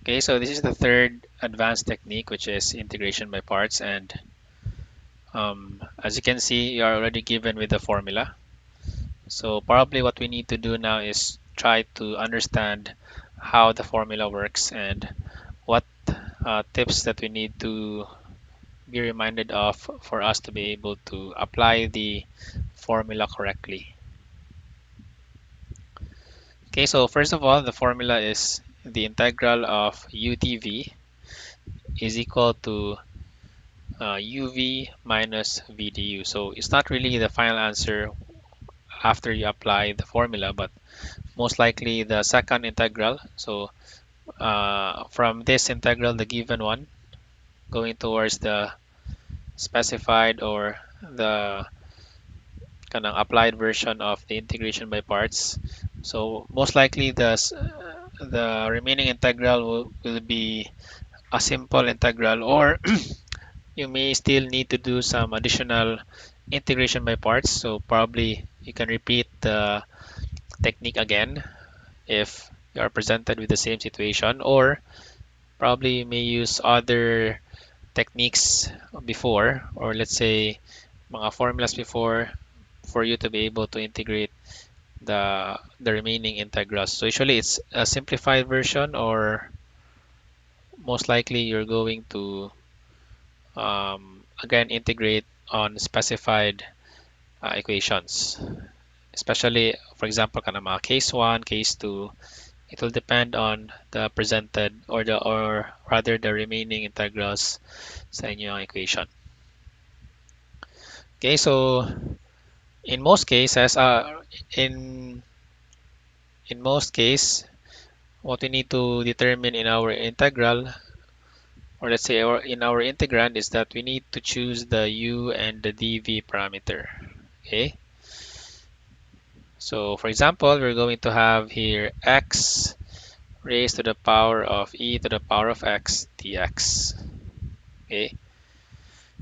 Okay, so this is the third advanced technique, which is integration by parts. And as you can see, you are already given with the formula. So probably what we need to do now is try to understand how the formula works and what tips that we need to be reminded of for us to be able to apply the formula correctly. Okay, so first of all, the formula is the integral of u dv is equal to uv minus v du. So it's not really the final answer after you apply the formula, but most likely the second integral. So from this integral, the given one, going towards the specified or the kind of applied version of the integration by parts. So most likely the remaining integral will be a simple integral, or you may still need to do some additional integration by parts. So probably you can repeat the technique again if you are presented with the same situation, or probably you may use other techniques before, or let's say mga formulas before, for you to be able to integrate the remaining integrals. So usually it's a simplified version, or most likely you're going to again integrate on specified equations. Especially, for example, kind of mga case 1, case 2, it will depend on the presented or rather the remaining integrals sa inyong equation. Okay, so in most cases, in most case, what we need to determine in our integral, or let's say in our integrand, is that we need to choose the u and the dv parameter. Okay, so for example, we're going to have here x raised to the power of e to the power of x dx. Okay,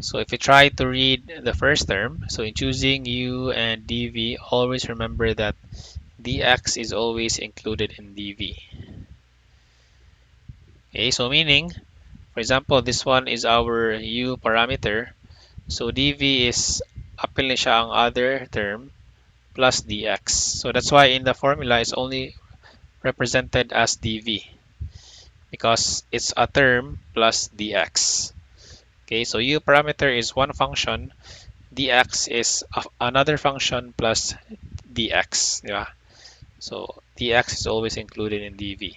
so if you try to read the first term, so in choosing u and dv, always remember that dx is always included in dv. Okay, so meaning, for example, this one is our u parameter. So dv is apil na siya ang other term plus dx. So that's why in the formula it's only represented as dv because it's a term plus dx. Okay, so u parameter is one function, dx is another function plus dx. Yeah. So dx is always included in dv.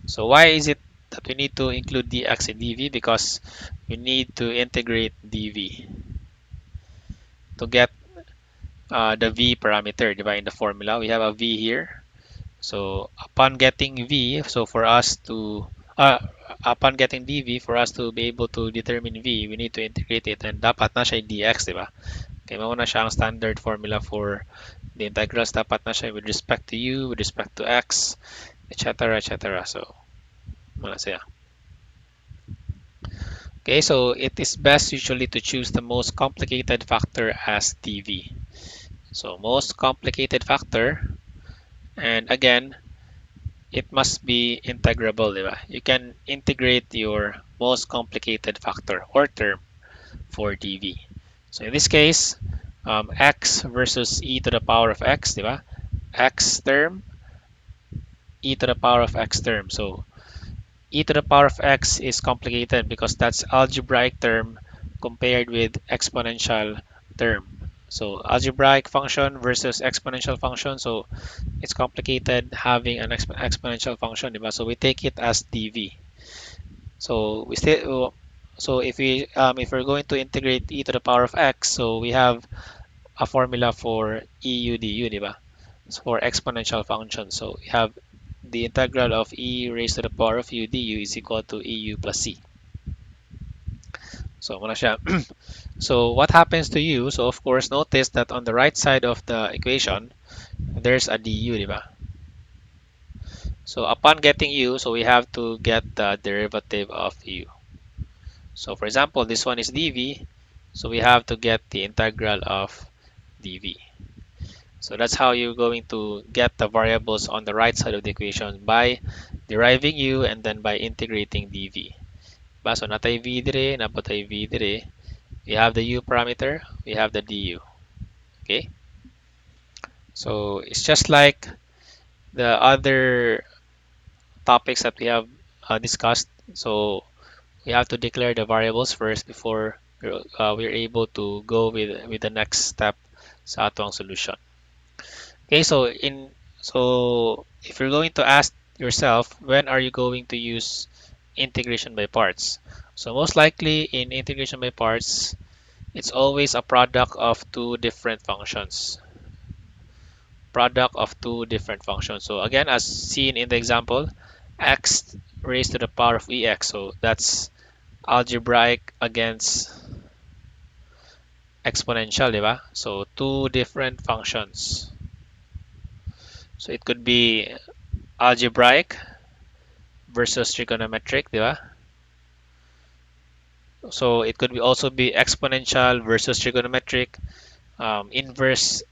So why is it that we need to include dx in dv? Because we need to integrate dv to get the v parameter, diba? In the formula, we have a v here. So upon getting v, so for us to upon getting dv, for us to be able to determine v, we need to integrate it, and dapat na siya dx, diba? Kaya mauna siya ang standard formula for the integrals. Dapat na siya with respect to u, with respect to x, etc., etc. So muna siya. Okay, so it is best usually to choose the most complicated factor as dv. So most complicated factor, and again, it must be integrable, diba? You can integrate your most complicated factor or term for dv. So in this case, x versus e to the power of x, diba? X term, e to the power of x term. So e to the power of x is complicated because that's algebraic term compared with exponential term. So algebraic function versus exponential function. So it's complicated having an exponential function, diba? So we take it as dv. So we still so if we're going to integrate e to the power of x, so we have a formula for eu du, diba? So for exponential function. So we have the integral of e raised to the power of u du is equal to eu plus c. So muna siya. So what happens to u? So of course, notice that on the right side of the equation, there's a du, diba? So upon getting u, so we have to get the derivative of u. So for example, this one is dv, so we have to get the integral of dv. So that's how you're going to get the variables on the right side of the equation by deriving u and then by integrating dv. So natay v dire, napatay v dire. We have the u parameter, we have the du. Okay? So it's just like the other topics that we have discussed. So we have to declare the variables first before we're able to go with the next step sa atong solution. Okay, so if you're going to ask yourself, when are you going to use integration by parts? So most likely in integration by parts, it's always a product of two different functions. Product of two different functions. So again, as seen in the example, x raised to the power of ex. So that's algebraic against exponential, di ba? So two different functions. So it could be algebraic versus trigonometric, di ba? So it could be also be exponential versus trigonometric, inverse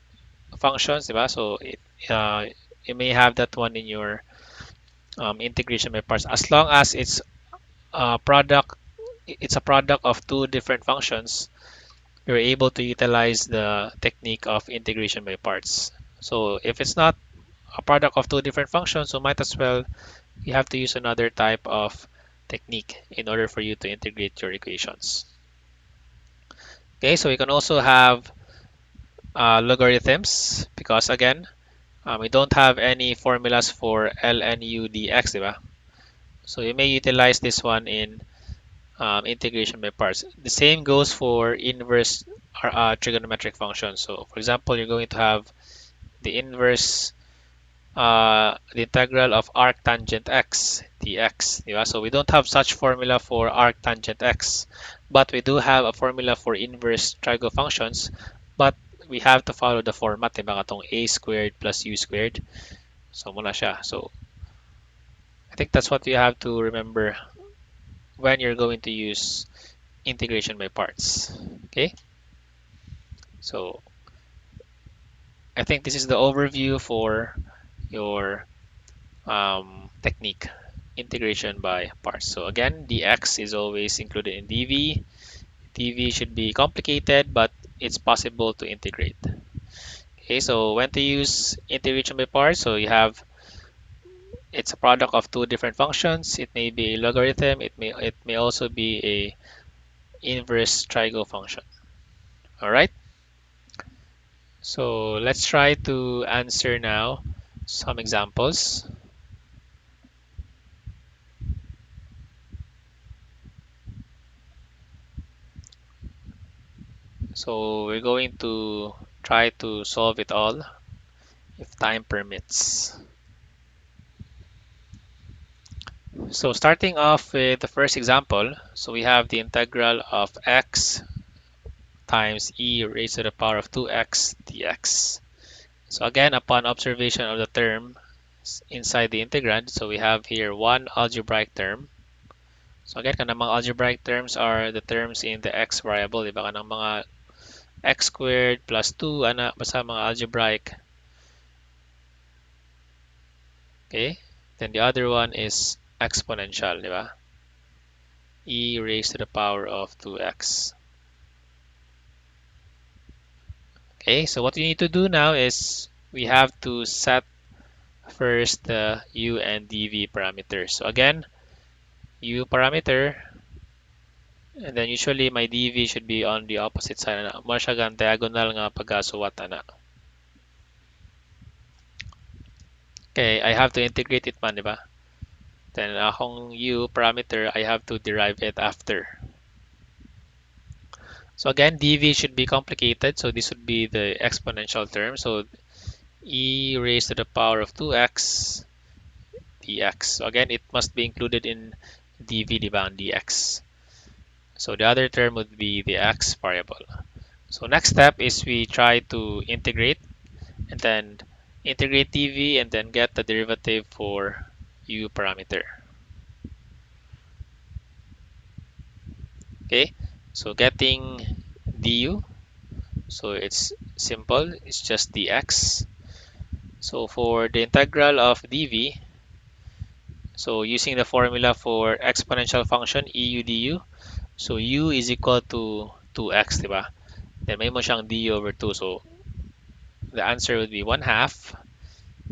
functions, di ba? So you may have that one in your integration by parts as long as it's a product of two different functions. You're able to utilize the technique of integration by parts. So if it's not a product of two different functions, so might as well you have to use another type of technique in order for you to integrate your equations. Okay, so we can also have logarithms because again, we don't have any formulas for ln u dx, diba? So you may utilize this one in integration by parts. The same goes for inverse trigonometric functions. So for example, you're going to have the inverse, the integral of arctangent x dx. Diba? So we don't have such formula for arctangent x, but we do have a formula for inverse trigo functions, but we have to follow the format, diba? Katong a squared plus u squared. So muna siya. So I think that's what you have to remember when you're going to use integration by parts. Okay, so I think this is the overview for your technique, integration by parts. So again, dx is always included in dv. dv should be complicated, but it's possible to integrate. Okay, so when to use integration by parts? So you have, it's a product of two different functions. It may be a logarithm. It may also be a inverse trigo function. All right. So let's try to answer now some examples. So we're going to try to solve it all if time permits. So starting off with the first example, so we have the integral of x times e raised to the power of 2x dx. So again, upon observation of the term inside the integrand, so we have here one algebraic term. So again, kanang mga algebraic terms are the terms in the x variable, di ba? Kanang mga x squared plus 2, ana, basta mga algebraic. Okay? Then the other one is exponential, di ba? E raised to the power of 2x. Okay, so what we need to do now is we have to set first the u and dv parameters. So again, u parameter, and then usually my dv should be on the opposite side. Mo siya gan diagonal nga pagkasuwat ana. Okay, I have to integrate it man, di ba? Then akong u parameter, I have to derive it after. So again, dv should be complicated. So this would be the exponential term. So e raised to the power of 2x dx. So again, it must be included in dv, di ba, dx. So the other term would be the x variable. So next step is we try to integrate and then integrate dv and then get the derivative for u parameter. Okay, so getting du, So it's simple, it's just dx. So for the integral of dv, so using the formula for exponential function eu du, so u is equal to 2x, diba? Then may mo siyang du over 2. So the answer would be 1 half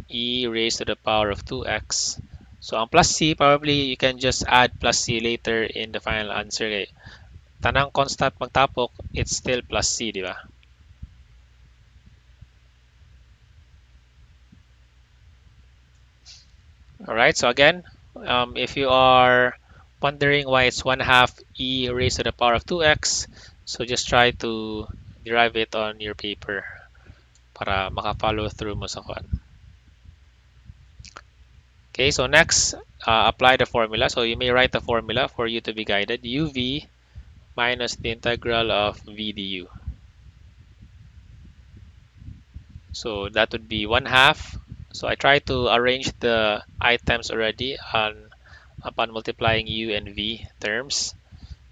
e raised to the power of 2x. So ang plus c, probably you can just add plus c later in the final answer. Eh. Tanang constant magtapok, it's still plus c, di ba? Alright, so again, if you are wondering why it's 1 half e raised to the power of 2x, so just try to derive it on your paper para maka-follow through mo sa kwan. Okay, so next, apply the formula. So you may write the formula for you to be guided. uv minus the integral of v du. So that would be 1 half. So I try to arrange the items already upon multiplying u and v terms.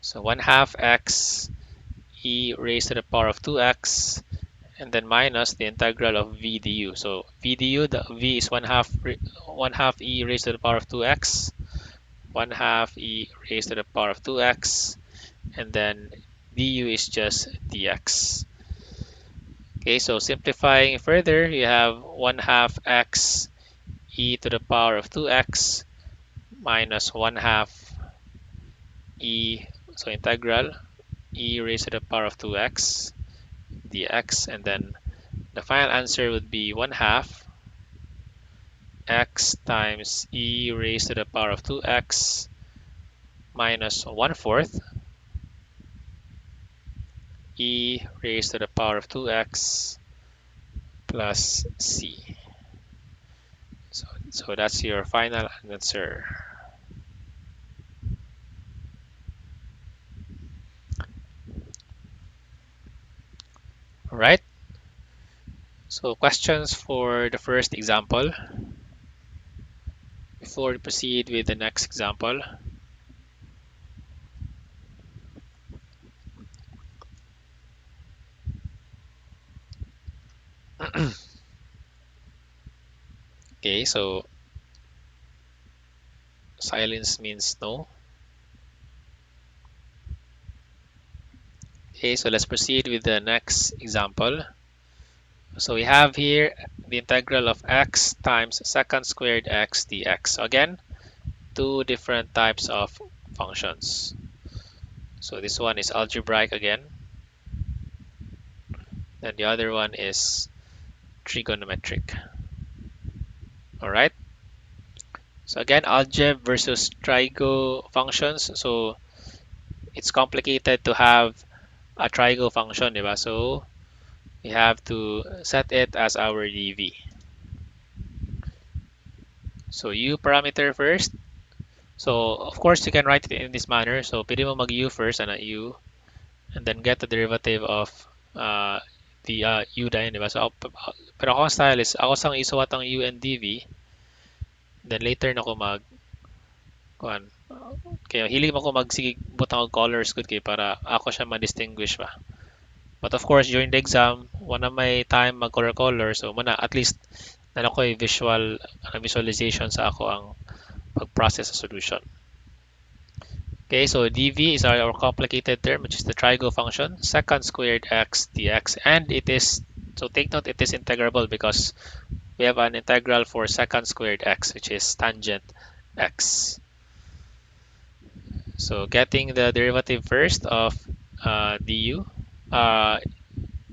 So 1 half x e raised to the power of 2x, and then minus the integral of v du. So v du, the v is 1 half e raised to the power of 2x, 1 half e raised to the power of 2x, and then du is just dx. Okay, so simplifying further, you have 1 half x e to the power of 2x minus 1 half e, so integral e raised to the power of 2x dx, and then the final answer would be 1 half x times e raised to the power of 2x minus 1/4 e raised to the power of 2x plus c. So that's your final answer. All right. So questions for the first example before we proceed with the next example. Okay, so silence means no. Okay, so let's proceed with the next example. So we have here the integral of x times secant squared x dx. So again, two different types of functions. So this one is algebraic again, and the other one is trigonometric. All right. So again, algebra versus trigo functions. So it's complicated to have a trigo function, diba? So we have to set it as our dv. So u parameter first. So of course you can write it in this manner. So pwede mo mag u first and a u, and then get the derivative of the u din, diba? So pero ako ang style is ako sang isuwat ang u and dv, then later na ko mag kuan. Kaya hilig mo ko magsige butang og colors good kay para ako siya ma-distinguish ba. But of course during the exam, wala may time mag color so muna at least na ko visualization sa ako ang pag-process sa solution. Okay, so dv is our complicated term, which is the trigo function, secant squared x dx, and it is, so take note, it is integrable because we have an integral for secant squared x, which is tangent x. So getting the derivative first of du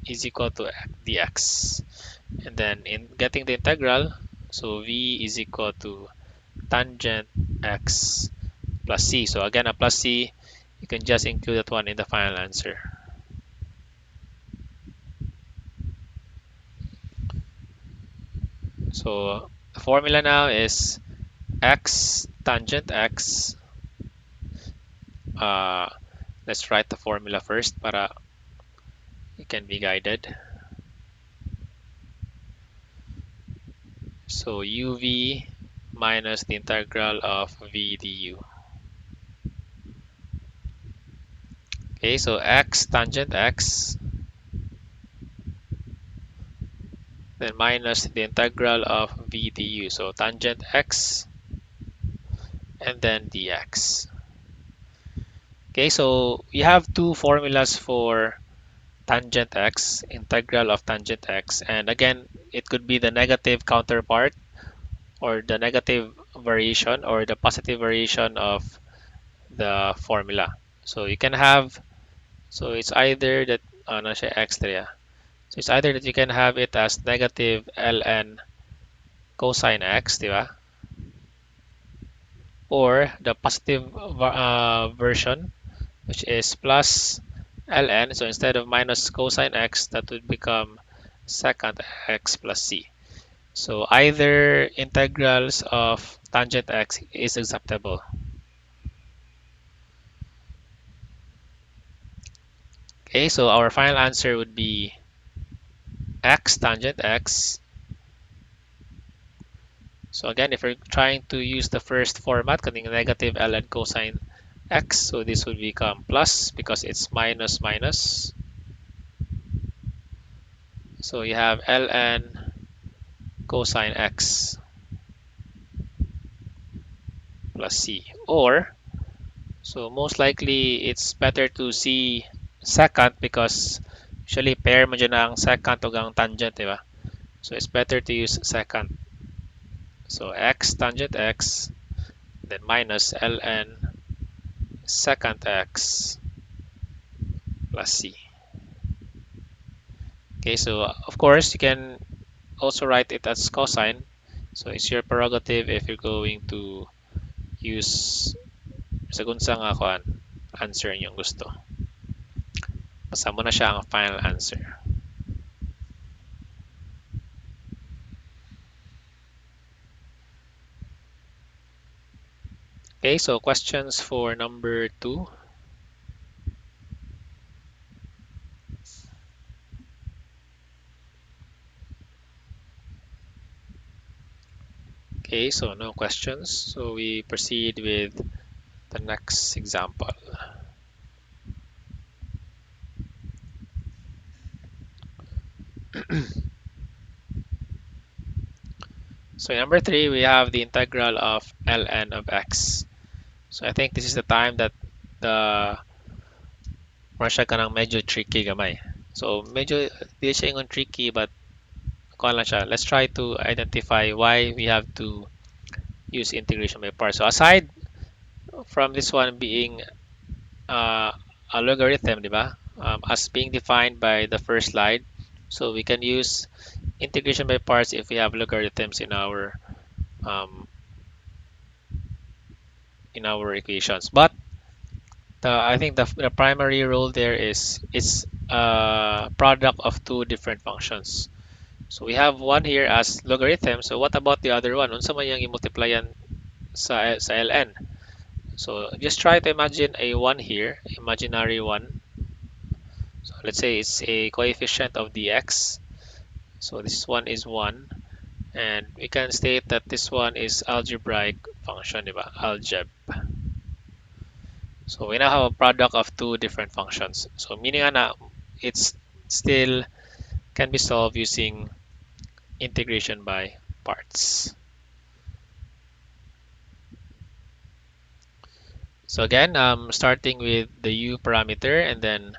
is equal to dx. And then in getting the integral, so v is equal to tangent x plus c. So again, a plus c, you can just include that one in the final answer. So the formula now is x tangent x. Let's write the formula first para you can be guided. So uv minus the integral of v du. Okay, so x tangent x then minus the integral of v du. So tangent x and then dx. Okay, so we have two formulas for tangent x, integral of tangent x, and again, it could be the negative counterpart or the negative variation or the positive variation of the formula. So you can have, so it's either that, ano siya, x there. So it's either that you can have it as negative ln cosine x, di ba? Or the positive version, which is plus ln. So instead of minus cosine x, that would become secant x plus c. So either integrals of tangent x is acceptable. Okay, so our final answer would be x tangent x. So again, if we're trying to use the first format, containing negative ln cosine x, so this would become plus because it's minus minus. So you have ln cosine x plus c. Or, so most likely it's better to see secant because usually pair mo dyan ang secant ug ang tangent, di ba? So it's better to use secant. So x tangent x, then minus ln secant x plus c. Okay, so of course you can also write it as cosine. So it's your prerogative if you're going to use sa gunsang answer yung gusto. Basta mo na siya ang final answer. Okay, so questions for number 2. Okay, so no questions. So we proceed with the next example. So in number 3, we have the integral of ln of x. So I think this is the time that the Marsha ka ng medyo tricky gamay. So medyo di siya yung tricky but kuha lang siya. Let's try to identify why we have to use integration by parts. So aside from this one being a logarithm, di ba? As being defined by the first slide, so we can use integration by parts if we have logarithms um, in our equations. But I think the primary rule there is it's a product of two different functions. So we have one here as logarithm. So what about the other one? Unsa man yang i-multiplyan sa ln? So just try to imagine a 1 here, imaginary 1. So let's say it's a coefficient of dx. So this one is 1. And we can state that this one is algebraic function, diba? Algeb. So we now have a product of two different functions. So meaning na it's still can be solved using integration by parts. So again, starting with the u parameter and then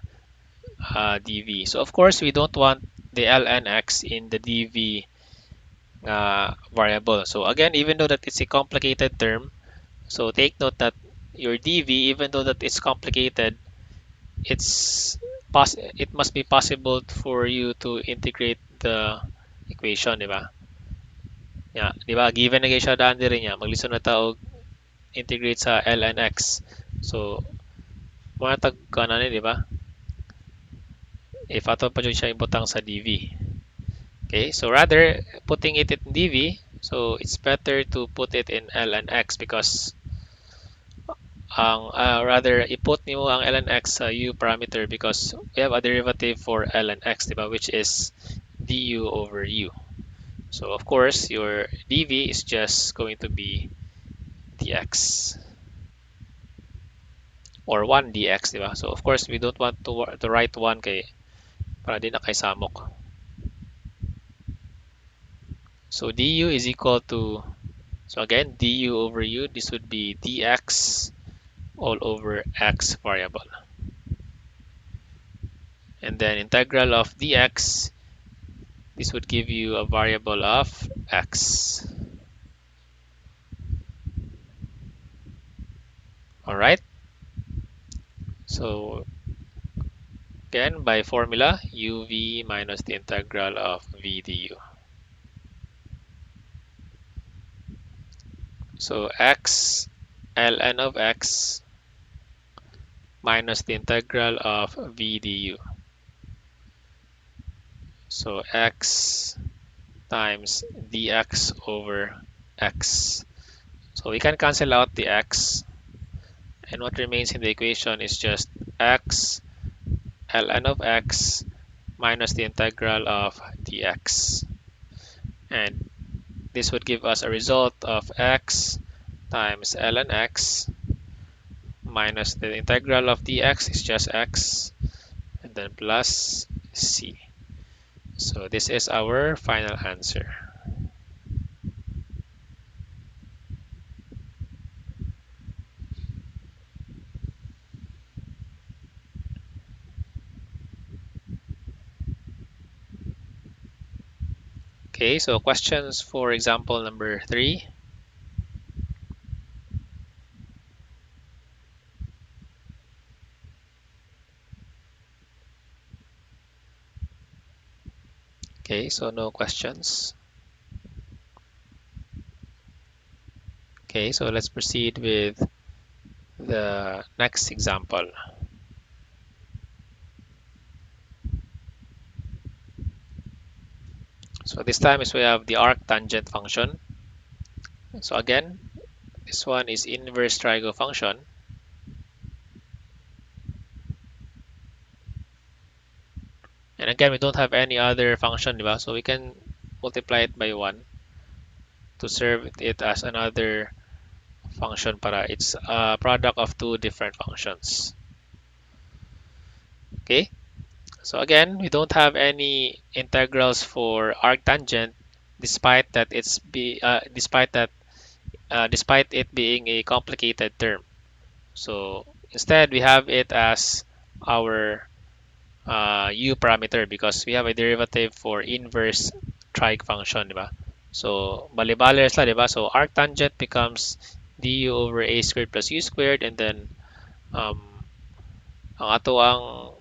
dv. So of course, we don't want the ln x in the dv variable. So again, even though that it's a complicated term, so take note that your dv, even though that it's complicated, it must be possible for you to integrate the equation, di ba? Yeah, di ba? Given na siya daan diri niya, maglisod na ta og integrate sa ln x. So, mga tag kanan di ba? If ato pa jud siya ibutang sa dv. Okay, so rather putting it in dv, so it's better to put it in ln x because ang rather i-put nimo ang ln x sa u parameter because we have a derivative for ln x, di ba, which is du over u. So of course your dv is just going to be dx or 1 dx, di ba? So of course we don't want to write 1 kay para di na kay samok. So du is equal to, so again, du over u, this would be dx all over x variable. And then integral of dx, this would give you a variable of x. All right. So again, by formula, uv minus the integral of v du. So x ln of x minus the integral of v du. So x times dx over x. So we can cancel out the x, and what remains in the equation is just x ln of x minus the integral of dx. And this would give us a result of x times ln x minus the integral of dx is just x, and then plus c. So this is our final answer. Okay, so questions for example number 3. Okay, so no questions. Okay, so let's proceed with the next example. So this time is we have the arctangent function. So again, this one is inverse triangle function. And again, we don't have any other function, diba? So we can multiply it by 1 to serve it as another function para it's a product of two different functions. Okay, so again, we don't have any integrals for arctangent, despite that despite it being a complicated term. So instead, we have it as our u parameter because we have a derivative for inverse trig function, diba? So bali-bali sila, diba? So arctangent becomes du over a squared plus u squared, and then um, ang ato ang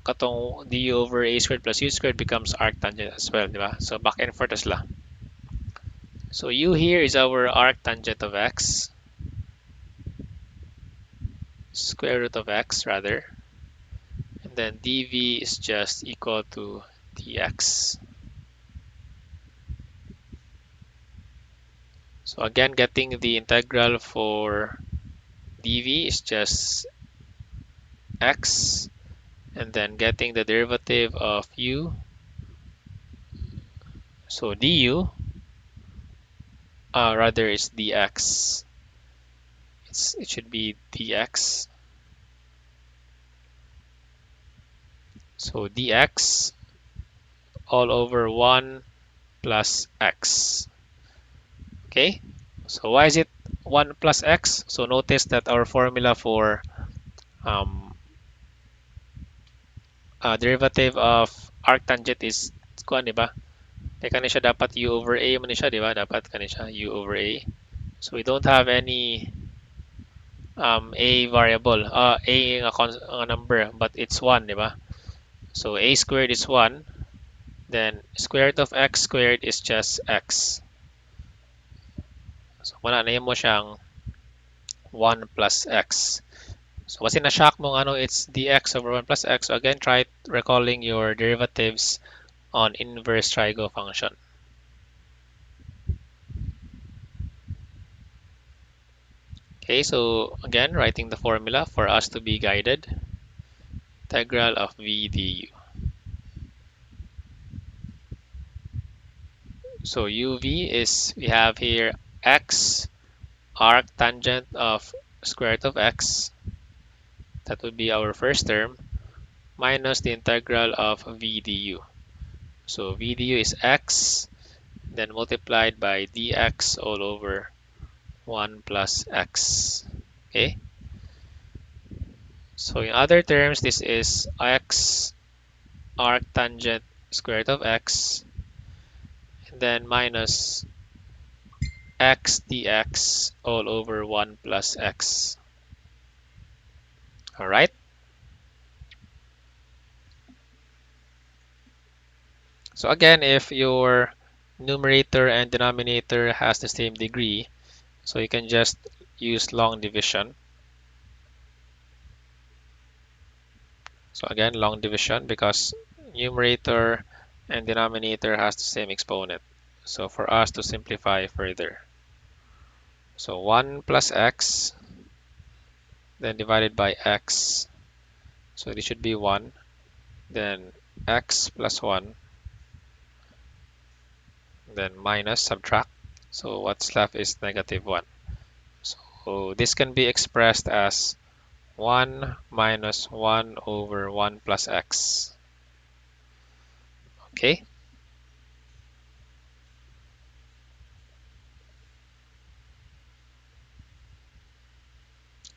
katong du over a squared plus u squared becomes arctangent as well, diba? So back and forth sila. So u here is our arctangent of x, square root of x rather, and then dv is just equal to dx. So again, getting the integral for dv is just x, and then getting the derivative of u. So du, rather it's dx. It should be dx. So dx all over 1 plus x. Okay, so why is it 1 plus x? So notice that our formula for um, derivative of arctangent is kuan, di ba? Kaya kani siya dapat u over a man siya, di ba? Dapat kani siya u over a. So we don't have any a variable, a nga number, but it's 1, di ba? So a squared is 1, then square root of x squared is just x. So wala na mo siyang 1 plus x. So kasi na-shock mo ano, it's dx over 1 plus x. So again, try recalling your derivatives on inverse triangle function. Okay, so again, writing the formula for us to be guided. Integral of v du. So uv is, we have here x arctangent of square root of x. That would be our first term, minus the integral of v du. So v du is x, then multiplied by dx all over 1 plus x. Okay, so in other terms, this is x arctangent square root of x, and then minus x dx all over 1 plus x. All right. So again, if your numerator and denominator has the same degree, so you can just use long division. So again, long division because numerator and denominator has the same exponent. So for us to simplify further, so 1 plus x, then divided by x. So this should be 1. Then x plus 1, then minus, subtract. So what's left is negative 1. So this can be expressed as 1 minus 1 over 1 plus x. Okay?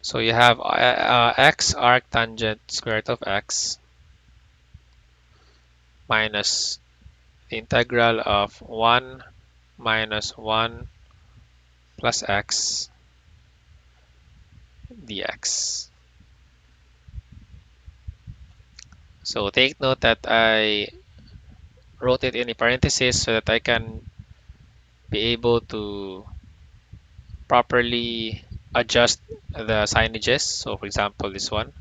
So you have x arctangent square root of x minus the integral of 1 minus 1 plus x dx. So take note that I wrote it in a parenthesis so that I can be able to properly adjust the signages. So for example, this one,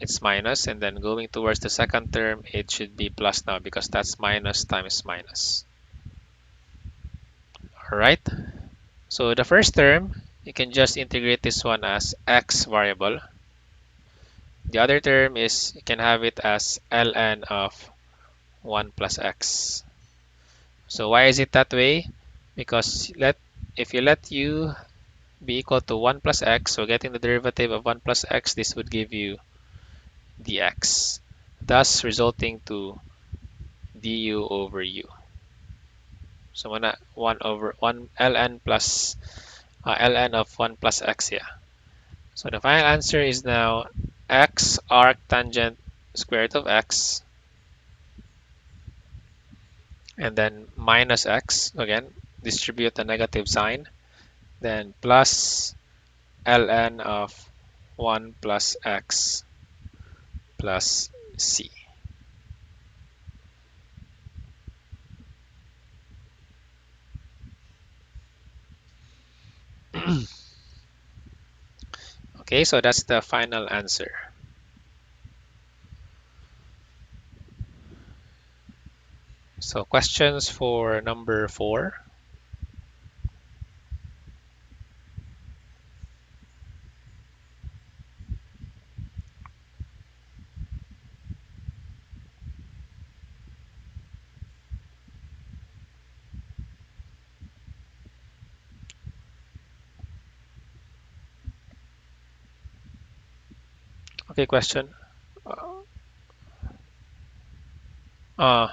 it's minus, and then going towards the second term, it should be plus now because that's minus times minus. All right. So the first term, you can just integrate this one as x variable. The other term is you can have it as ln of 1 plus x. So why is it that way? Because if you let u be equal to 1 plus x, so getting the derivative of 1 plus x, this would give you dx, thus resulting to du over u. So 1 over 1 ln plus ln of 1 plus x here. So the final answer is now x arctangent square root of x, and then minus x, again distribute the negative sign, then plus ln of 1 plus x plus c. Okay, so that's the final answer. So questions for number 4. Okay, question. Uh,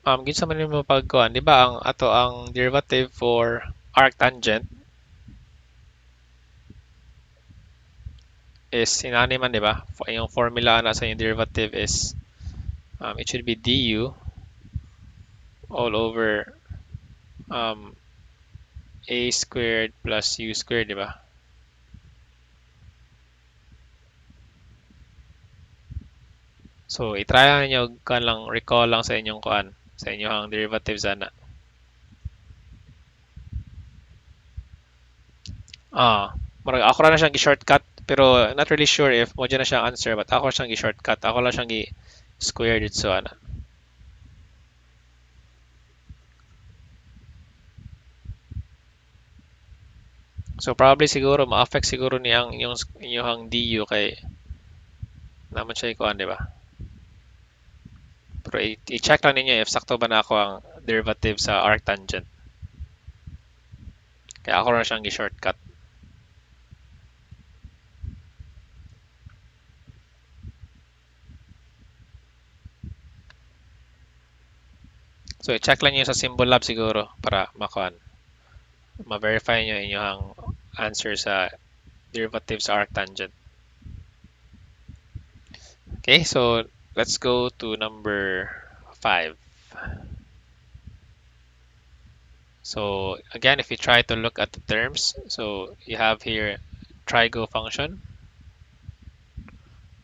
Ginsa man mo pagkuhan, di ba ang ato ang derivative for arctangent is inani man, di ba? Yung formula na sa yung derivative is it should be du all over a squared plus u squared, di ba? So, i-try lang ninyo kan lang recall lang sa inyong kuan, sa inyong derivative sana. Marag ako na siyang gi-shortcut pero not really sure if mo na siyang answer, but ako siyang gi-shortcut. Ako lang siyang gi-square dito ana. So probably siguro ma-affect siguro ni ang inyong du kay naman siya ikuan, di ba? Pero i-check lang ninyo if sakto ba na ako ang derivative sa arctangent. Kaya ako na siyang gi-shortcut. So, i-check lang nyo sa symbol lab siguro para ma-verify nyo inyong answer sa derivative sa arctangent. Okay, so let's go to number 5. So again, if you try to look at the terms, so you have here trigo function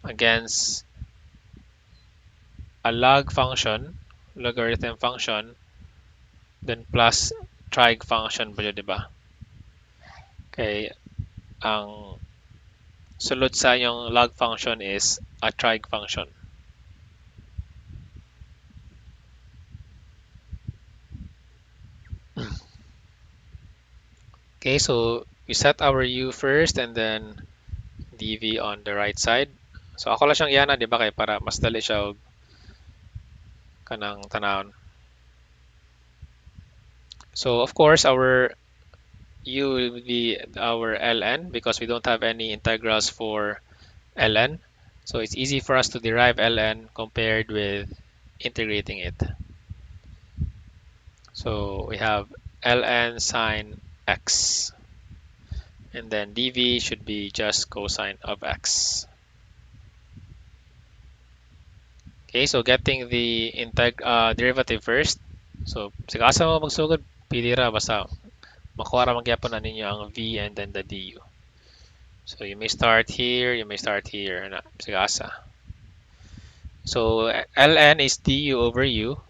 against a log function, logarithm function, then plus trig function pa yun, di ba? Okay, ang sulod sa yung log function is a trig function. Okay, so we set our u first and then dv on the right side. So ako lang siyang yana, di ba? Kaya para mas dali siya kanang tanawon. So of course, our u will be our ln because we don't have any integrals for ln. So it's easy for us to derive ln compared with integrating it. So we have ln sine x. And then dv should be just cosine of x. Okay, so getting the derivative first. So, sigasa mo magsugod, pili ra basta makuha ra magyapon na ninyo ang v and then the du. So, you may start here, you may start here. Na, sigasa. So, ln is du over u.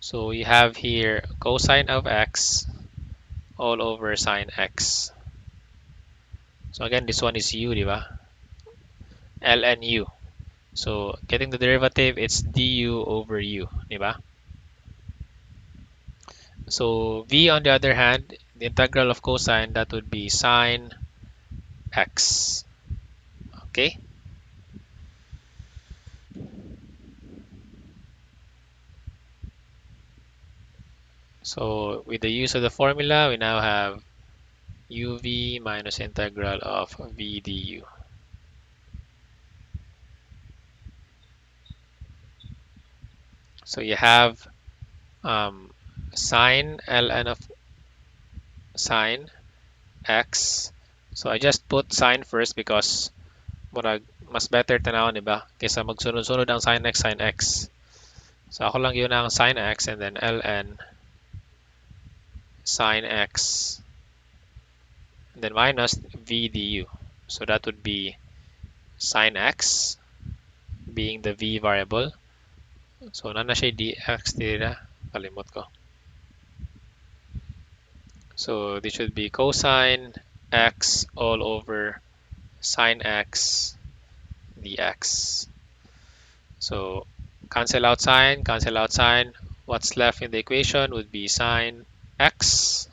So, you have here cosine of x all over sine x. So, again, this one is u, di ba? ln u. So, getting the derivative, it's du over u, di ba? So v on the other hand, the integral of cosine, that would be sine x. Okay? So with the use of the formula, we now have uv minus integral of v du. So you have sine ln of sine x. So I just put sine first because mas better tanawon, di ba? Kaysa magsunod-sunod ang sine x. So ako lang yun ang sine x and then ln sine x and then minus v du. So that would be sine x being the v variable. So na siya dx dito, kalimot ko. So this should be cosine x all over sine x dx. So cancel out sine, cancel out sine. What's left in the equation would be sine x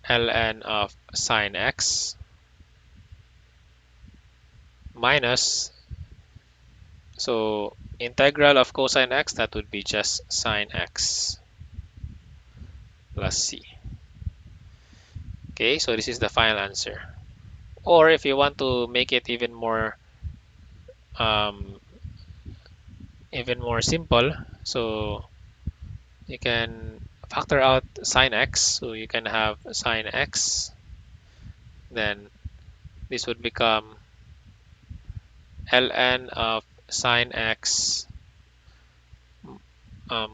ln of sine x minus, so integral of cosine x, that would be just sine x plus c. Okay, so this is the final answer. Or if you want to make it even more simple, so you can factor out sine x. So you can have sine x, then this would become ln of sine x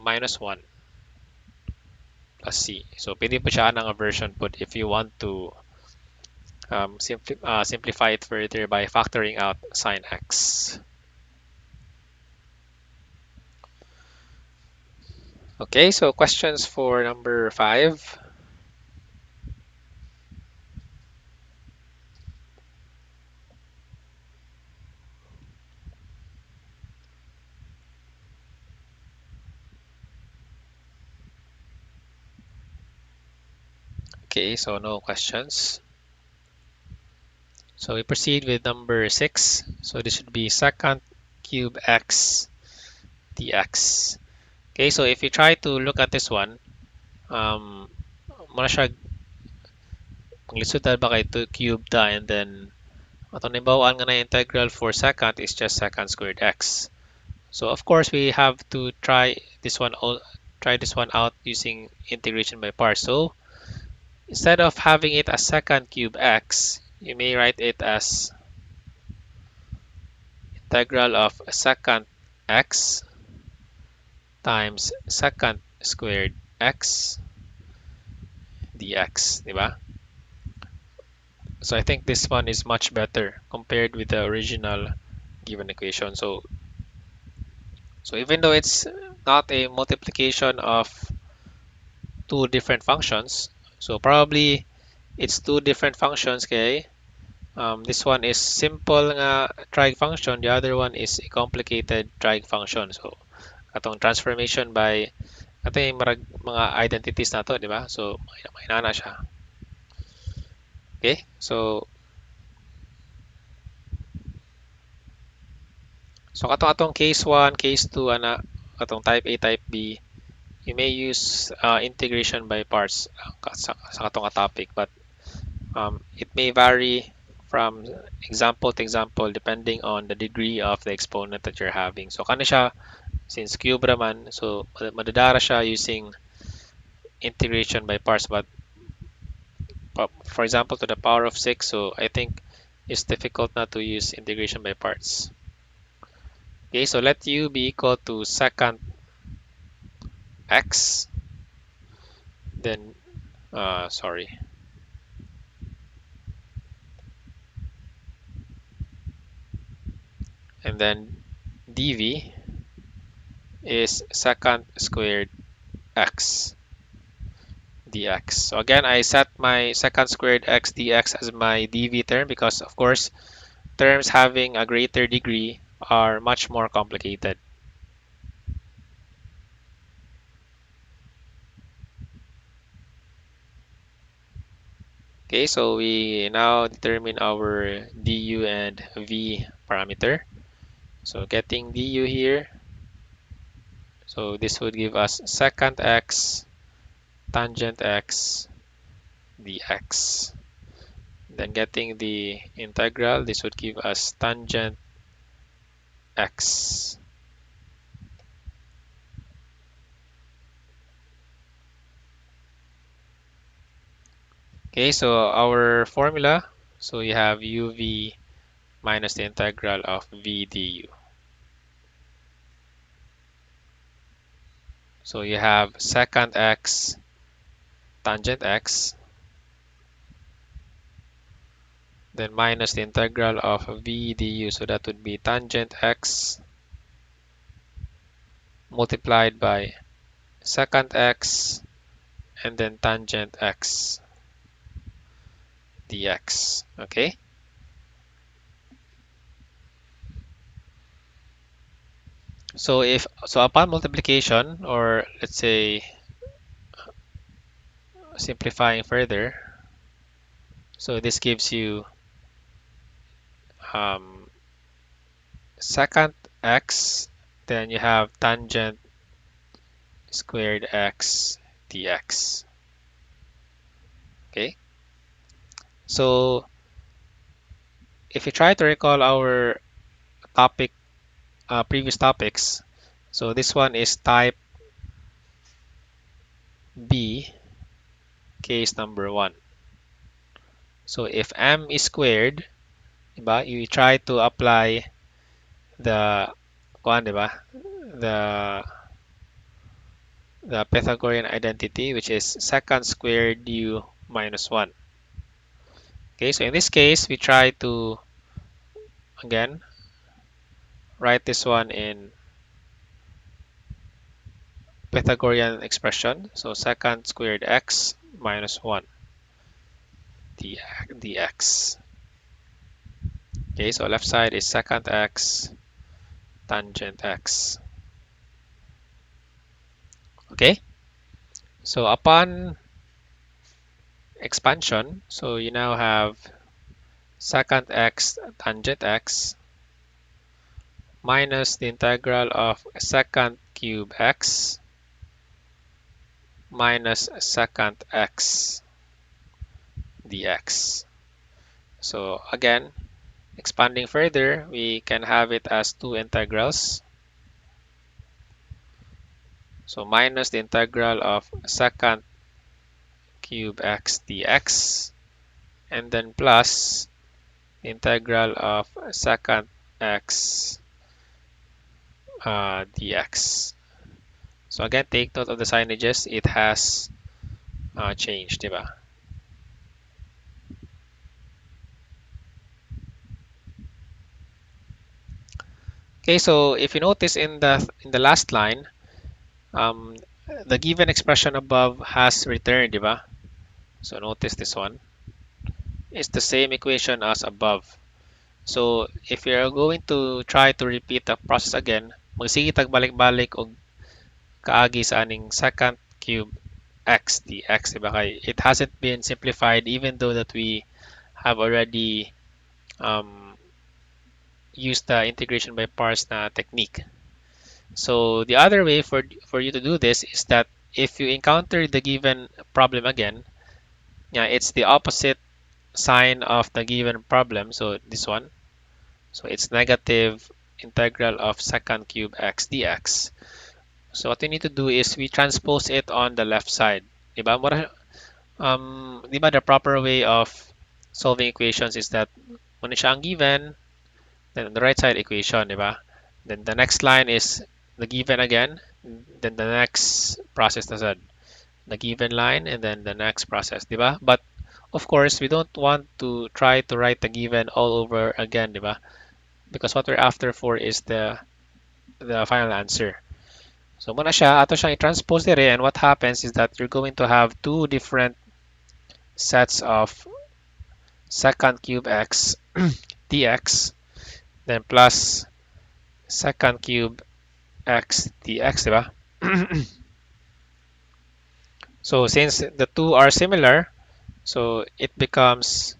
minus 1 plus c. So pwede pa siya ng version put if you want to simplify it further by factoring out sine x. Okay, so questions for number 5. Okay, so no questions. So we proceed with number 6. So this should be secant cube x dx. Okay, so if you try to look at this one, muna siya Panglisod ba kay to cube ta, and then atong nibawaan nga na integral for second is just second squared x. So of course we have to try this one out using integration by parts. So instead of having it as second cube x, you may write it as integral of second x times second squared x dx, di ba? So I think this one is much better compared with the original given equation. So even though it's not a multiplication of two different functions, so probably it's two different functions, okay? This one is simple nga trig function, the other one is a complicated trig function. So atong transformation by ato yung mga identities na to, di ba? So mainana siya. Okay? So atong case 1, case 2 ana atong type A, type B, you may use integration by parts sa atong topic, but it may vary from example to example depending on the degree of the exponent that you're having. So kano siya, since cube raman, so madadara siya using integration by parts, but for example to the power of 6, so I think it's difficult not to use integration by parts. Okay, so let u be equal to second x, then sorry, and then dv is second squared x dx. So again, I set my second squared x dx as my dv term because of course terms having a greater degree are much more complicated. Okay, so we now determine our du and v parameter. So getting du here, so this would give us second x tangent x dx. Then getting the integral, this would give us tangent x. Okay, so our formula, so you have uv minus the integral of v du. So you have second x tangent x, then minus the integral of v du, so that would be tangent x multiplied by second x and then tangent x dx. Okay, so upon multiplication, or let's say simplifying further, so this gives you um, second x, then you have tangent squared x dx. Okay, so if you try to recall our topic, previous topics, so this one is type B, case number 1. So if m is squared, diba, you try to apply the diba, the Pythagorean identity, which is second squared u minus 1. Okay, so in this case, we try to, again, write this one in Pythagorean expression. So second squared x minus 1 dx. Okay, so left side is second x tangent x. Okay, so upon expansion, so you now have second x tangent x minus the integral of second cube x minus second x dx. So again, expanding further, we can have it as two integrals. So minus the integral of secant cube x dx, and then plus the integral of secant x dx. So again, take note of the signages. It has changed, diba? Okay, so if you notice in the last line, um, the given expression above has returned, diba? So notice this one. It's the same equation as above. So if you're going to try to repeat the process again, magsige tag balik-balik og kaagi sa aning secant cube x dx, diba? Kay it hasn't been simplified even though that we have already um, used the integration by parts na technique. So the other way for you to do this is that if you encounter the given problem again, yeah, it's the opposite sign of the given problem. So this one, so it's negative integral of secant cube x dx. So what we need to do is we transpose it on the left side. Diba? Diba the proper way of solving equations is that when siya ang given, then on the right side equation, diba? Then the next line is the given again, then the next process na sad. The given line and then the next process, diba? But of course, we don't want to try to write the given all over again, diba? Because what we're after for is the final answer. So muna siya, ato siyang i-transpose dire, and what happens is that you're going to have two different sets of secant cube x dx, then plus secant cube x dx, diba? So since the two are similar, so it becomes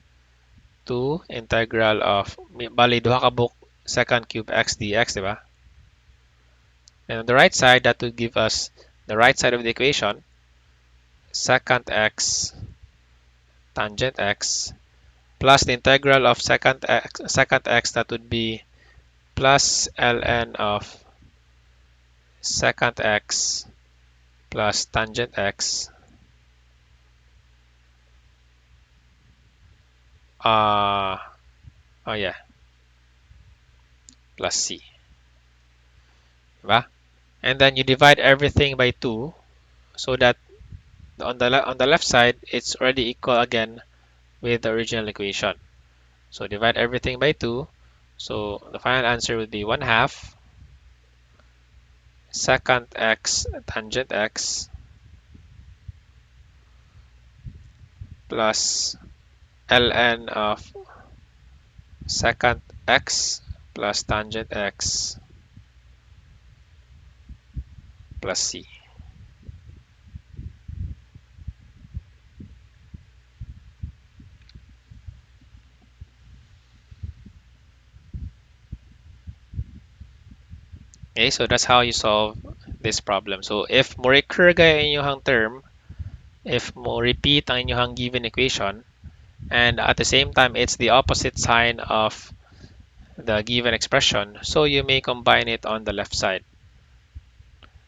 2 integral of bali duha ka book secant cube x dx, diba? And on the right side, that would give us the right side of the equation, secant x tangent x plus the integral of secant x, that would be plus ln of secant x plus tangent x oh yeah, plus c, diba? And then you divide everything by 2 so that on the left side it's already equal again with the original equation. So divide everything by 2. So the final answer would be 1/2 secant x tangent x plus ln of secant x plus tangent x plus c. Okay, so that's how you solve this problem. So if mo recur gaya inyong term, if mo repeat ang inyong given equation, and at the same time it's the opposite sign of the given expression, so you may combine it on the left side.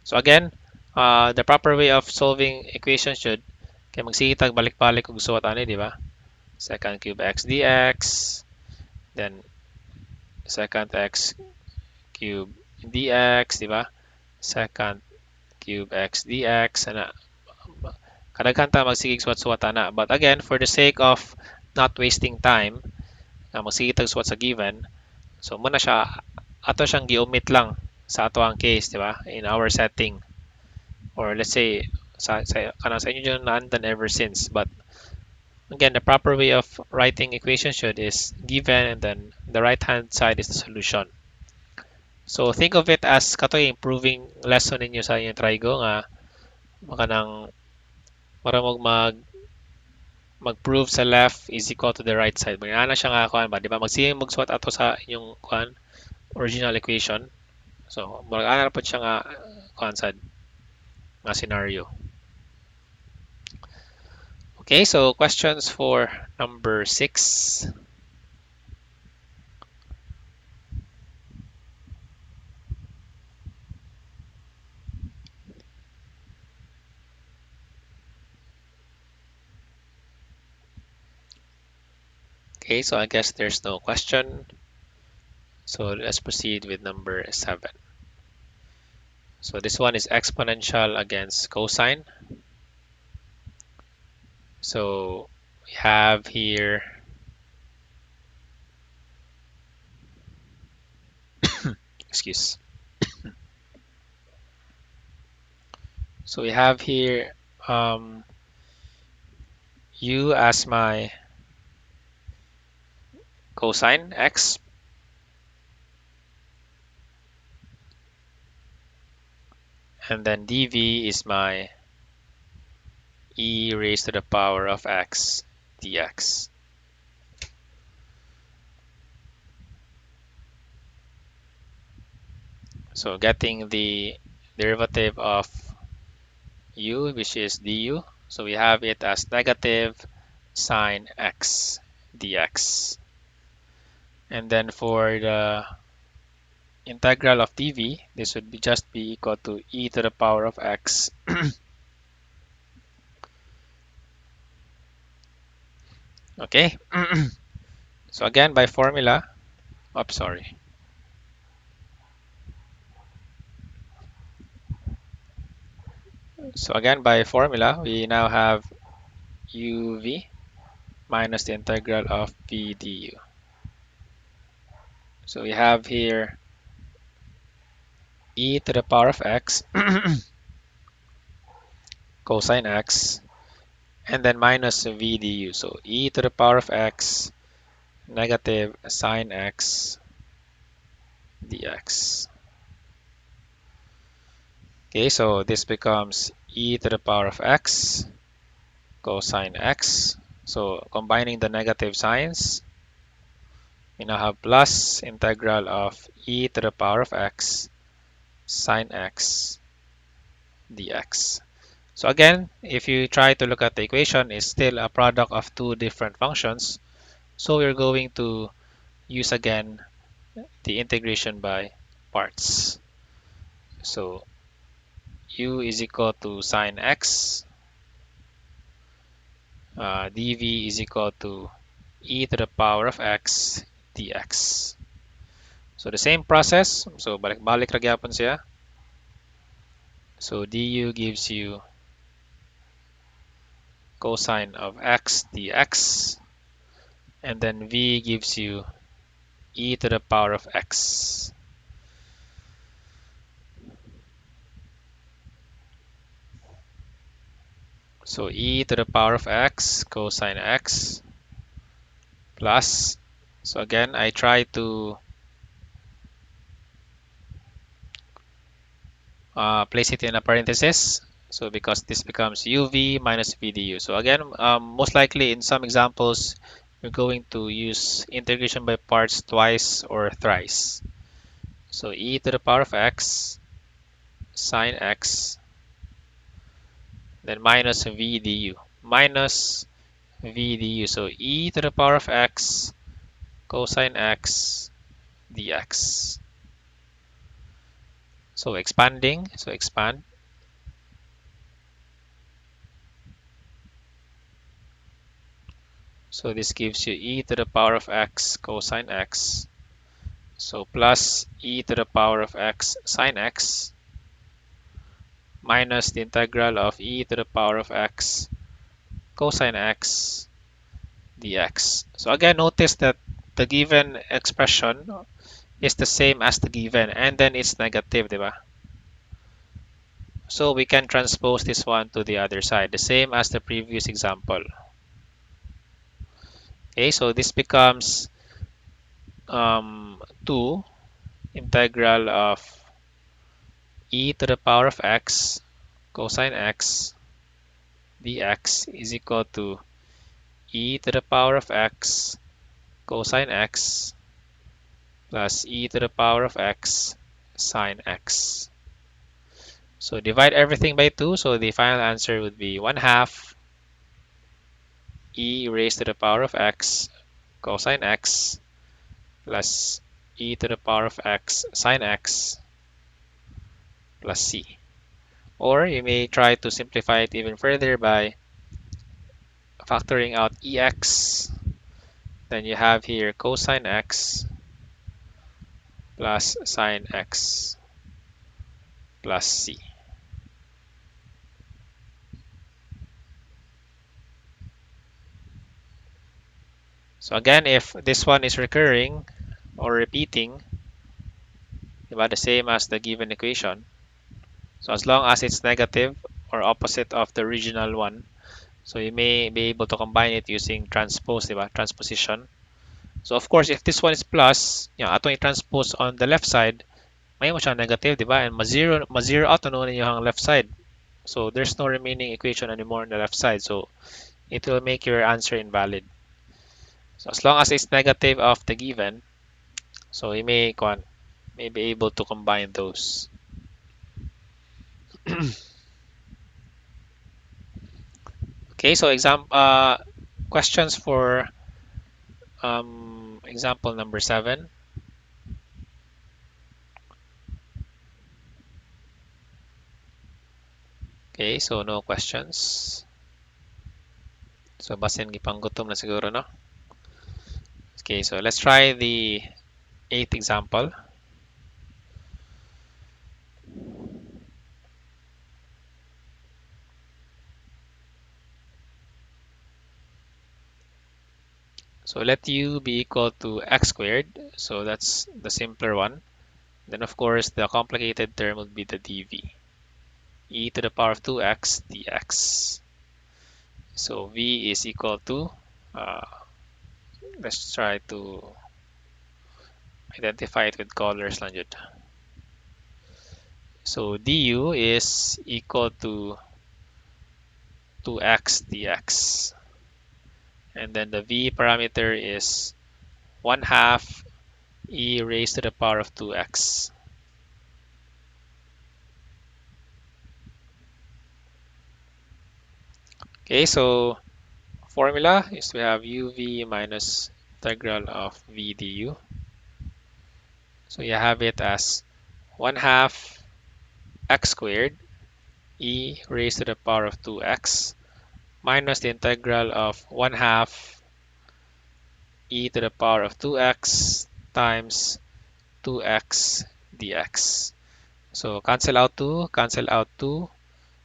So again, the proper way of solving equations should kay magsitag balik-balik og suwat ani, di ba? Secant cube x dx, then secant x cube dx, di ba? Secant cube x dx, ana. Kadaghan ta magsigig suwat-suwat ana. But again, for the sake of not wasting time, magsigig tag suwat sa given, so muna siya, ato siyang gi-omit lang sa ato ang case, di ba? In our setting. Or let's say, kanang sa inyo dyan naandan ever since. But again, the proper way of writing equation should is given and then the right hand side is the solution. So think of it as katoy improving lesson ninyo sa inyong trigo nga makanang maramog mag-prove sa left is equal to the right side. Magana siya nga kuan ba, di ba? Magsiging magsuot ato sa inyong kuan original equation. So magana po siya nga kuan sad nga scenario. Okay, so questions for number 6. Okay, so I guess there's no question. So let's proceed with number 7. So this one is exponential against cosine. So we have here, excuse. So we have here um, u as my cosine x, and then dv is my e raised to the power of x dx. So getting the derivative of u, which is du, so we have it as negative sine x dx. And then for the integral of dv, this would be just be equal to e to the power of x. Okay. So again, by formula, oops, sorry. So again, by formula, we now have uv minus the integral of v du. So we have here e to the power of x cosine x, and then minus v du. So e to the power of x negative sine x dx. Okay, so this becomes e to the power of x cosine x. So combining the negative signs, we now have plus integral of e to the power of x sine x dx. So again, if you try to look at the equation, it's still a product of two different functions. So we're going to use again the integration by parts. So u is equal to sine x, dv is equal to e to the power of x dx. So the same process. So balik-balik ra gyapon siya. So du gives you cosine of x dx, and then v gives you e to the power of x. So e to the power of x cosine x plus, so again I try to place it in a parenthesis. So because this becomes uv minus v du. So again, most likely in some examples, you're going to use integration by parts twice or thrice. So e to the power of x sine x, then minus v du. Minus v du. So e to the power of x cosine x dx. So expanding, so expand. So this gives you e to the power of x cosine x. So plus e to the power of x sine x minus the integral of e to the power of x cosine x dx. So again, notice that the given expression is the same as the given, and then it's negative, diba? So we can transpose this one to the other side, the same as the previous example. Okay, so this becomes 2 integral of e to the power of x cosine x dx is equal to e to the power of x cosine x plus e to the power of x sine x. So divide everything by 2, so the final answer would be 1/2 e raised to the power of x cosine x plus e to the power of x sine x plus c. Or you may try to simplify it even further by factoring out ex. Then you have here cosine x plus sine x plus c. So again, if this one is recurring or repeating, about the same as the given equation. So as long as it's negative or opposite of the original one, so you may be able to combine it using transpose, diba? Transposition. So of course, if this one is plus, ato i-transpose on the left side, may mo siyang negative, diba? And ma-zero out ano yung left side. So there's no remaining equation anymore on the left side. So it will make your answer invalid. So as long as it's negative of the given, so you may be able to combine those. Okay, so questions for example number 7. Okay, so no questions. So basin gipanggutom na siguro, no? Okay, so let's try the 8th example. So let u be equal to x squared. So that's the simpler one. Then of course the complicated term would be the dv. E to the power of 2x dx. So v is equal to, uh, let's try to identify it with colors lang jud. So du is equal to 2x dx. And then the v parameter is 1/2 e raised to the power of 2x. Okay, so formula is we have uv minus integral of v du. So you have it as 1/2 x squared e raised to the power of 2x minus the integral of 1/2 e to the power of 2x times 2x dx. So cancel out 2, cancel out 2.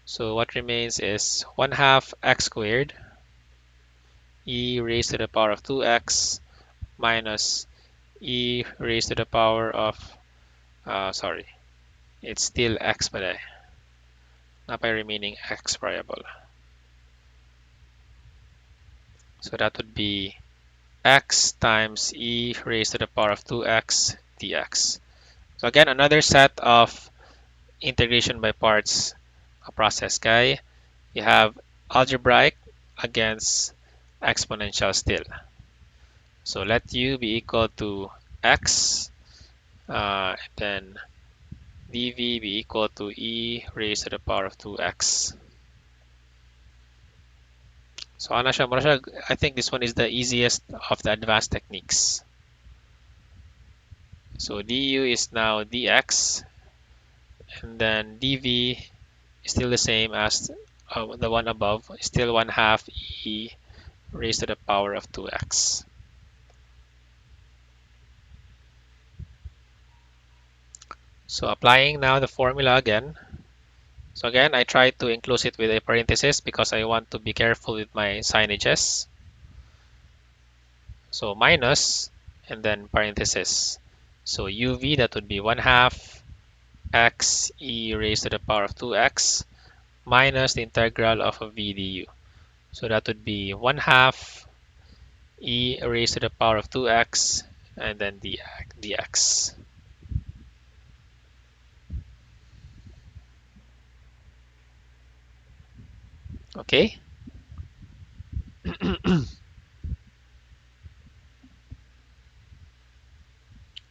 So what remains is 1/2 x squared e raised to the power of 2x minus e raised to the power of, sorry, it's still x pa day. Napay remaining x variable. So that would be x times e raised to the power of 2x dx. So again, another set of integration by parts process guy. You have algebraic against exponential still. So let u be equal to x, then dv be equal to e raised to the power of 2x. So I think this one is the easiest of the advanced techniques. So du is now dx, and then dv is still the same as the one above, still 1/2 e raised to the power of 2x. So applying now the formula again. So again, I try to enclose it with a parenthesis because I want to be careful with my signages. So minus and then parenthesis. So uv, that would be 1/2 x e raised to the power of 2x minus the integral of a v du. So that would be 1/2 e raised to the power of 2x and then dx. Okay.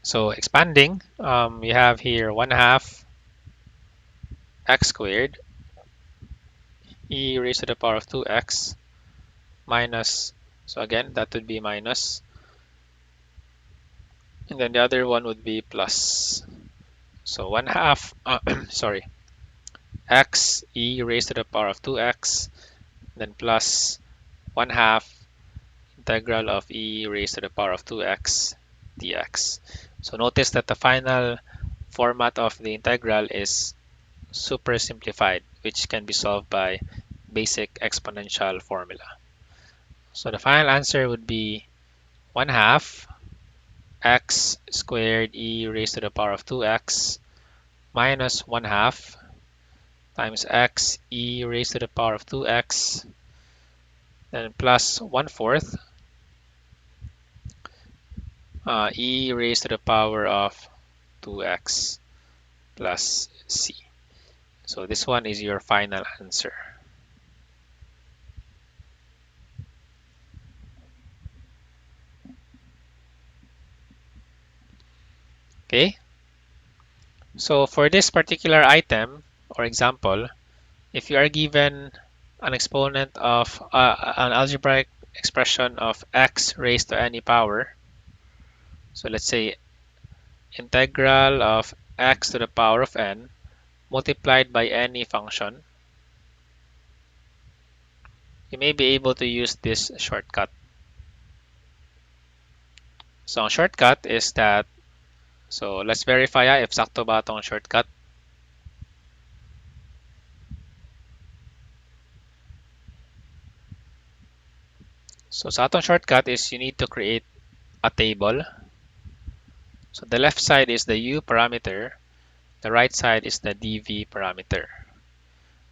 So expanding, you have here 1/2 x squared e raised to the power of 2x minus, so again, that would be minus. And then the other one would be plus. So 1 half, sorry, x e raised to the power of 2x, then plus 1 half integral of e raised to the power of 2x dx. So notice that the final format of the integral is super simplified, which can be solved by basic exponential formula. So the final answer would be 1 half x squared e raised to the power of 2x minus 1 half times x e raised to the power of 2x, then plus 1/4 e raised to the power of 2x plus c. So this one is your final answer. Okay, so for this particular item or example, if you are given an exponent of an algebraic expression of x raised to any power, so let's say integral of x to the power of n multiplied by any function, you may be able to use this shortcut. So ang shortcut is that, so let's verify if sakto ba itong shortcut. So sa atong shortcut is you need to create a table. So the left side is the u parameter, the right side is the dv parameter.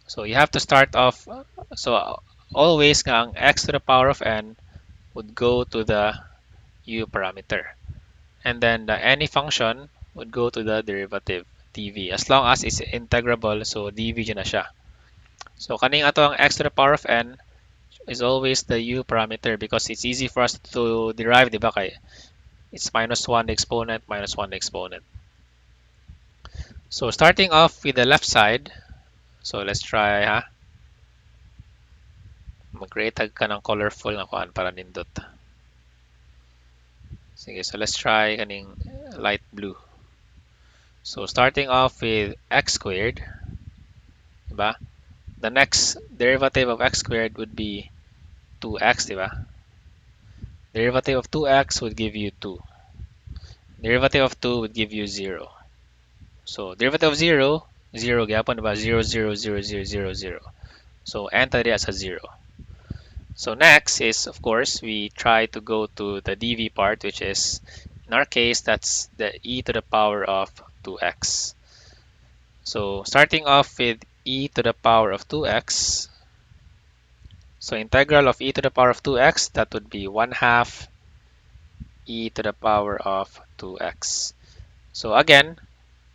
So you have to start off, so always nga ang x to the power of n would go to the u parameter. And then the any function would go to the derivative dv. As long as it's integrable, so dv dyan na siya. So kaning ato ang x to the power of n is always the u parameter because it's easy for us to derive, di ba? Kay it's minus 1 the exponent, minus 1 the exponent. So starting off with the left side, so let's try ha. Mag-create ka ng colorful na kuan para nindot. Sige, so let's try kaning light blue. So starting off with x squared, diba? The next derivative of x squared would be 2x, diba? Derivative of 2x would give you 2. Derivative of 2 would give you 0. So derivative of 0, 0 gyapon, diba? 0, 0, 0, 0, 0, 0. So enter it as a 0. So next is, of course, we try to go to the dv part, which is, in our case, that's the e to the power of 2x. So starting off with e to the power of 2x, so integral of e to the power of 2x, that would be 1 half e to the power of 2x. So again,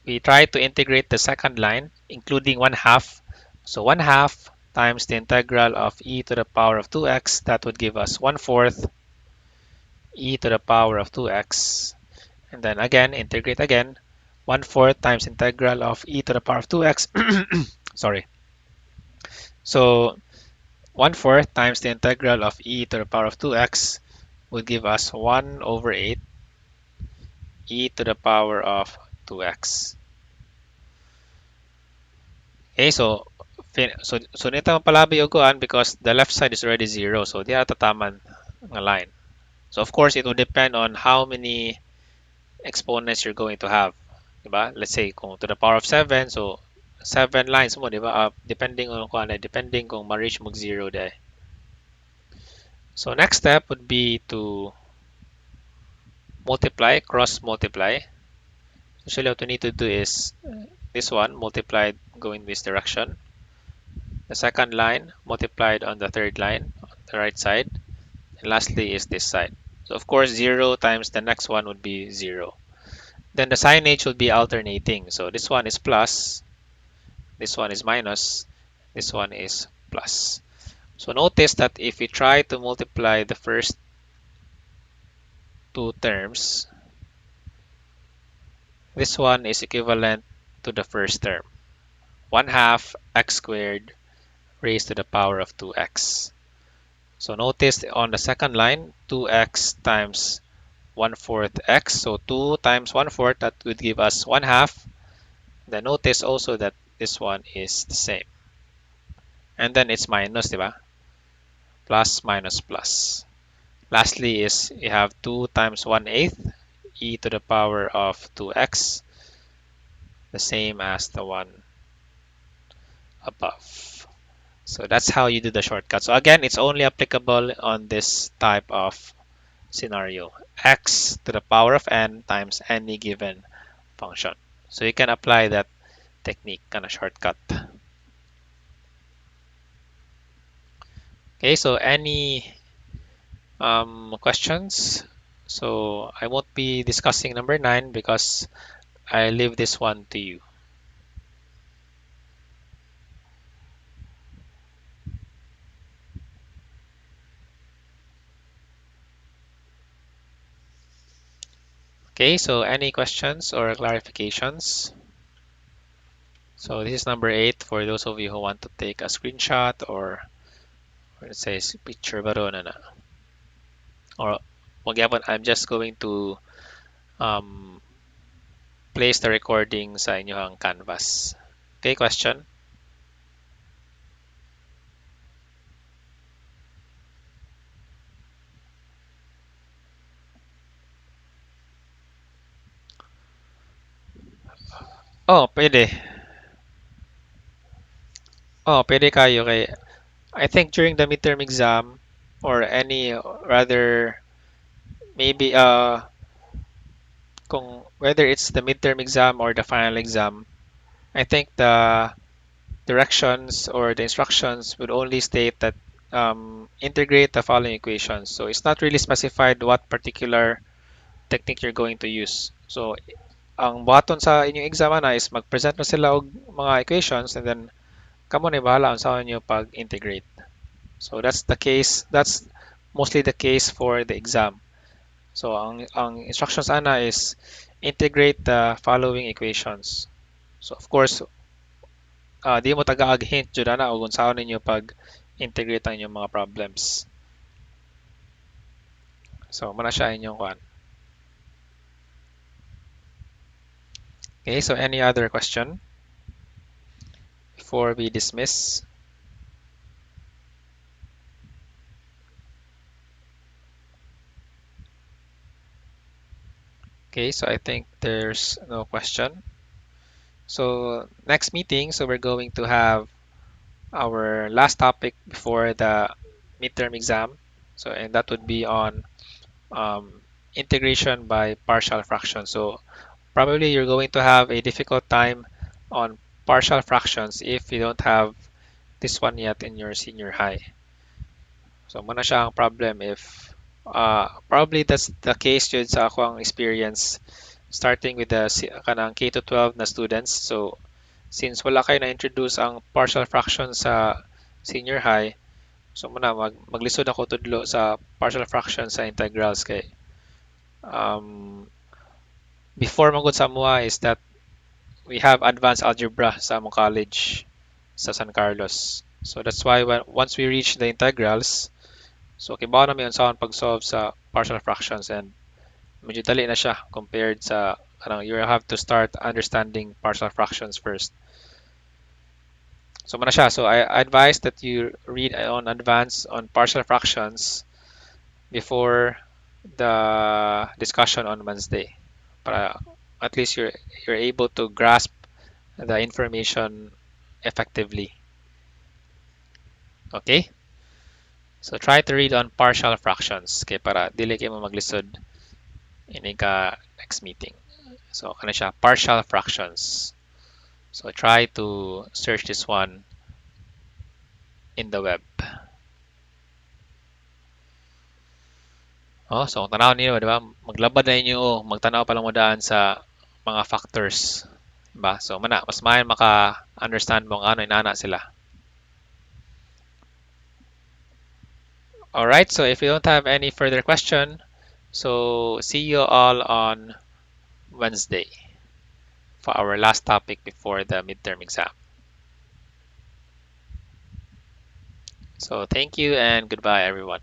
we try to integrate the second line, including 1 half. So 1 half times the integral of e to the power of 2x, that would give us 1/4 e to the power of 2x. And then again, integrate again. 1/4 times integral of e to the power of 2x. Sorry. So 1/4 times the integral of e to the power of 2x would give us 1/8 e to the power of 2x. Okay, so nito palabi og kuan because the left side is already 0, so di ata taman nga line. So of course it will depend on how many exponents you're going to have, diba? Let's say kung to the power of 7, so 7 lines mo, diba? Depending on kuan, depending kung ma-reach mo 0 day. So next step would be to multiply, cross multiply. Usually what we need to do is this one multiplied going this direction. The second line multiplied on the third line on the right side. And lastly is this side. So of course 0 times the next one would be 0. Then the signage would be alternating. So this one is plus, this one is minus, this one is plus. So notice that if we try to multiply the first two terms, this one is equivalent to the first term. 1 half x squared raised to the power of 2x. So notice on the second line, 2x times 1/4 x. So 2 times 1/4, that would give us 1/2. Then notice also that this one is the same. And then it's minus, diba? Plus, minus, plus. Lastly is you have 2 times 1/8 e to the power of 2x, the same as the one above. So that's how you do the shortcut. So again, it's only applicable on this type of scenario. X to the power of n times any given function. So you can apply that technique on a shortcut. Okay, so any questions? So I won't be discussing number 9 because I leave this one to you. Okay, so any questions or clarifications? So this is number 8 for those of you who want to take a screenshot or let's say picture ba ron, ano? Or magyapon, I'm just going to um, place the recording sa inyong canvas. Okay, question? Oh, pwede. Oh, pwede kayo kay I think during the midterm exam or any rather maybe kung whether it's the midterm exam or the final exam, I think the directions or the instructions would only state that integrate the following equations. So it's not really specified what particular technique you're going to use. So ang button sa inyong exam na is mag-present na sila og mga equations and then kamo na bahala on sa inyo pag-integrate. So that's the case, that's mostly the case for the exam. So ang instructions ana is integrate the following equations. So of course, di mo taga-ag hint jud ana og unsaon ninyo pag-integrate ang inyong mga problems. So muna siya inyong kuan. Okay, so any other question before we dismiss? Okay, so I think there's no question. So next meeting, so we're going to have our last topic before the midterm exam. So and that would be on integration by partial fractions. So probably you're going to have a difficult time on partial fractions if you don't have this one yet in your senior high. So muna siya ang problem if probably that's the case jud sa ako ang experience starting with the kanang K to 12 na students. So since wala kayo na-introduce ang partial fractions sa senior high, so muna maglisod ako tudlo sa partial fractions sa integrals kay um, before magud sa mua is that we have advanced algebra sa among college sa San Carlos. So that's why once we reach the integrals, so kibaw na mi unsahon pag-solve sa partial fractions and medyo dali na siya compared sa kanang you have to start understanding partial fractions first. So muna siya. So I advise that you read on advance on partial fractions before the discussion on Wednesday. Para at least you're able to grasp the information effectively. Okay? So try to read on partial fractions kay para dili kay mo maglisod ini ka next meeting. So kana siya partial fractions. So try to search this one in the web. Oh, so kung tanaw niyo, di ba? Maglabad na inyo, magtanaw pa lang mo daan sa mga factors. Diba? So, mas mayan maka-understand mo ang ano, inana sila. Alright, so if you don't have any further question, so see you all on Wednesday for our last topic before the midterm exam. So thank you and goodbye, everyone.